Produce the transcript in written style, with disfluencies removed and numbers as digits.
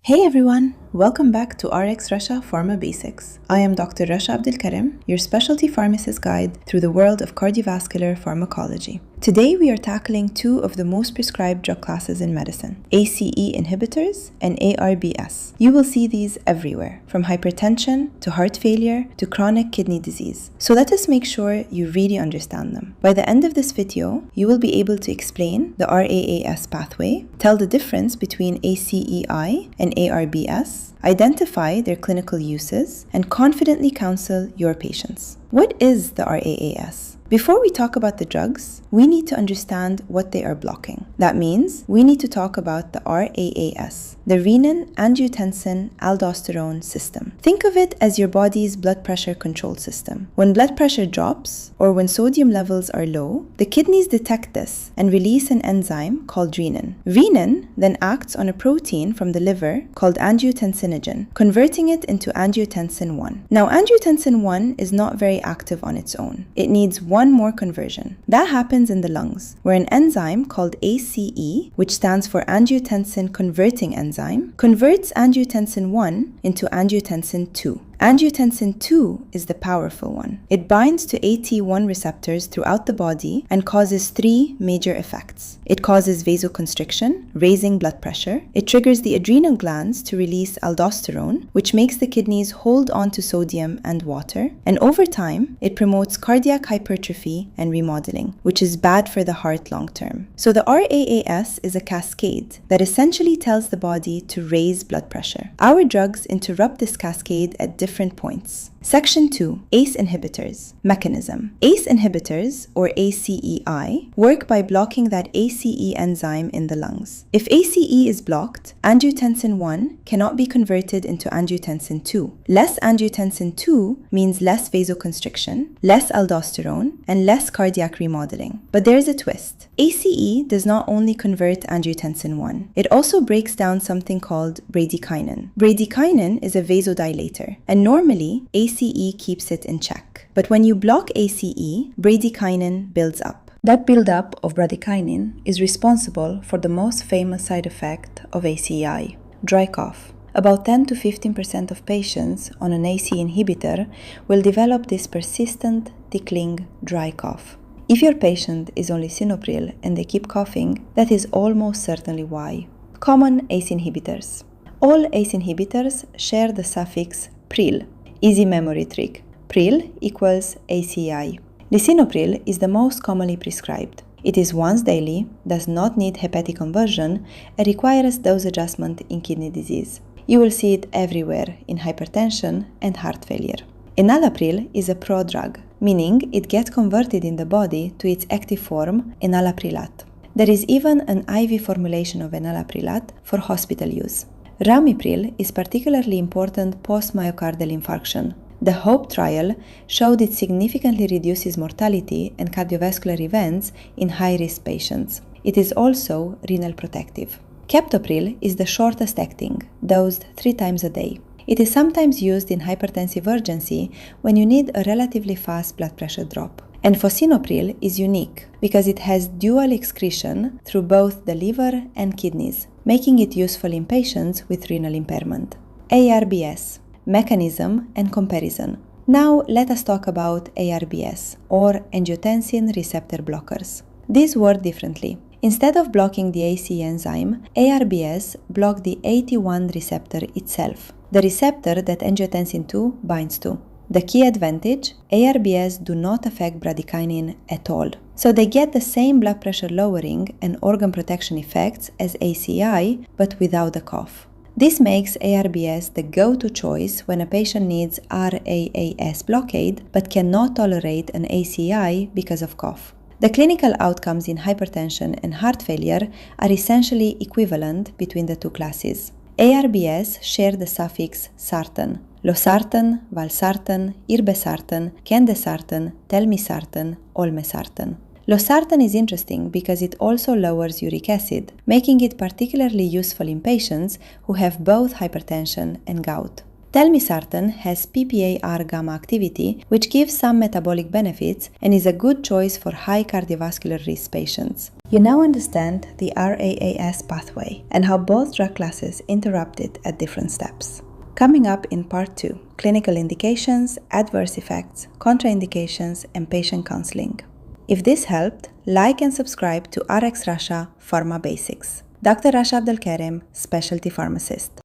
Hey everyone! Welcome back to RxRasha Pharma Basics. I am Dr. Rasha Abdelkarim, your specialty pharmacist guide through the world of cardiovascular pharmacology. Today we are tackling two of the most prescribed drug classes in medicine, ACE inhibitors and ARBs. You will see these everywhere, from hypertension to heart failure to chronic kidney disease. So let us make sure you really understand them. By the end of this video, you will be able to explain the RAAS pathway, tell the difference between ACEi and ARBs, identify their clinical uses, and confidently counsel your patients. What is the RAAS? Before we talk about the drugs, we need to understand what they are blocking. That means we need to talk about the RAAS, the Renin-Angiotensin-Aldosterone System. Think of it as your body's blood pressure control system. When blood pressure drops or when sodium levels are low, the kidneys detect this and release an enzyme called renin. Renin then acts on a protein from the liver called angiotensinogen, converting it into angiotensin 1. Now, angiotensin 1 is not very active on its own. It needs one more conversion. That happens in the lungs, where an enzyme called ACEi, which stands for angiotensin-converting enzyme, converts angiotensin 1 into angiotensin 2. Angiotensin 2 is the powerful one. It binds to AT1 receptors throughout the body and causes three major effects. It causes vasoconstriction, raising blood pressure. It triggers the adrenal glands to release aldosterone, which makes the kidneys hold on to sodium and water. And over time, it promotes cardiac hypertrophy and remodeling, which is bad for the heart long term. So the RAAS is a cascade that essentially tells the body to raise blood pressure. Our drugs interrupt this cascade at different points. Section 2. ACE inhibitors. Mechanism. ACE inhibitors, or ACEi, work by blocking that ACE enzyme in the lungs. If ACE is blocked, angiotensin 1 cannot be converted into angiotensin 2. Less angiotensin 2 means less vasoconstriction, less aldosterone, and less cardiac remodeling. But there is a twist. ACE does not only convert angiotensin 1, it also breaks down something called bradykinin. Bradykinin is a vasodilator, and normally ACE keeps it in check. But when you block ACE, bradykinin builds up. That buildup of bradykinin is responsible for the most famous side effect of ACEi, dry cough. About 10 to 15% of patients on an ACE inhibitor will develop this persistent, tickling, dry cough. If your patient is on lisinopril and they keep coughing, that is almost certainly why. Common ACE inhibitors. All ACE inhibitors share the suffix pril. Easy memory trick. Pril equals ACEi. Lisinopril is the most commonly prescribed. It is once daily, does not need hepatic conversion, and requires dose adjustment in kidney disease. You will see it everywhere in hypertension and heart failure. Enalapril is a prodrug, meaning it gets converted in the body to its active form, enalaprilat. There is even an IV formulation of enalaprilat for hospital use. Ramipril is particularly important post-myocardial infarction. The HOPE trial showed it significantly reduces mortality and cardiovascular events in high-risk patients. It is also renal protective. Captopril is the shortest acting, dosed 3 times a day. It is sometimes used in hypertensive urgency when you need a relatively fast blood pressure drop. And fosinopril is unique because it has dual excretion through both the liver and kidneys, making it useful in patients with renal impairment. ARBs. Mechanism and comparison. Now let us talk about ARBs, or angiotensin receptor blockers. These work differently. Instead of blocking the ACE enzyme, ARBs block the AT1 receptor itself, the receptor that angiotensin 2 binds to. The key advantage, ARBs do not affect bradykinin at all. So they get the same blood pressure lowering and organ protection effects as ACEi, but without the cough. This makes ARBs the go-to choice when a patient needs RAAS blockade but cannot tolerate an ACEi because of cough. The clinical outcomes in hypertension and heart failure are essentially equivalent between the two classes. ARBs share the suffix sartan. Losartan, valsartan, irbesartan, candesartan, telmisartan, olmesartan. Losartan is interesting because it also lowers uric acid, making it particularly useful in patients who have both hypertension and gout. Telmisartan has PPAR gamma activity, which gives some metabolic benefits and is a good choice for high cardiovascular risk patients. You now understand the RAAS pathway and how both drug classes interrupt it at different steps. Coming up in Part 2, clinical indications, adverse effects, contraindications, and patient counseling. If this helped, like and subscribe to RxRasha Pharma Basics. Dr. Rasha Abdelkerem, Specialty Pharmacist.